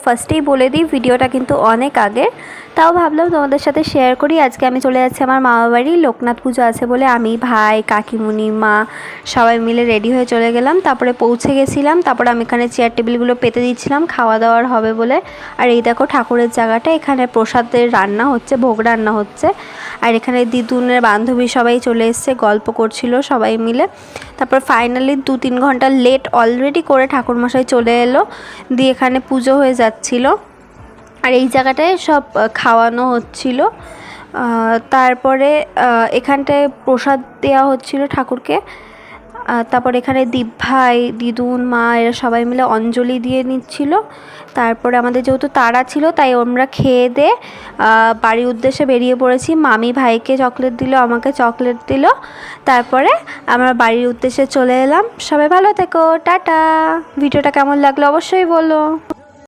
ফার্স্টেই বলে দিই ভিডিওটা কিন্তু অনেক আগে, তাও ভাবলাম তোমাদের সাথে শেয়ার করি। আজকে আমি চলে যাচ্ছি আমার মামা বাড়ি, লোকনাথ পুজো আছে বলে আমি, ভাই, কাকিমুনি, মা সবাই মিলে রেডি হয়ে চলে গেলাম। তারপরে পৌঁছে গেছিলাম, তারপরে আমি এখানে চেয়ার টেবিলগুলো পেতে দিচ্ছিলাম খাওয়া দাওয়ার হবে বলে। আর এই দেখো ঠাকুরের জায়গাটা, এখানে প্রসাদের রান্না হচ্ছে, ভোগ রান্না হচ্ছে। আর এখানে দিদুনের বান্ধবী সবাই চলে এসছে, গল্প করছিল সবাই মিলে। তারপর ফাইনালি 2-3 ঘন্টা লেট অলরেডি করে ঠাকুরমশাই চলে এলো, দিয়ে এখানে পুজো হয়ে যাচ্ছিল। আর এই জায়গাটায় সব খাওয়ানো হচ্ছিল। তারপরে এখানটায় প্রসাদ দেওয়া হচ্ছিল ঠাকুরকে। তারপর এখানে দীপ ভাই, দিদুন, মা এরা সবাই মিলে অঞ্জলি দিয়ে নিচ্ছিল। তারপরে আমাদের যেহেতু তাড়া ছিল তাই আমরা খেয়ে দিয়ে বাড়ির উদ্দেশ্যে বেরিয়ে পড়েছি। মামি ভাইকে চকলেট দিল, আমাকে চকলেট দিল। তারপরে আমরা বাড়ির উদ্দেশ্যে চলে এলাম। সবাই ভালো থেকো, টাটা। ভিডিওটা কেমন লাগলো অবশ্যই বলো।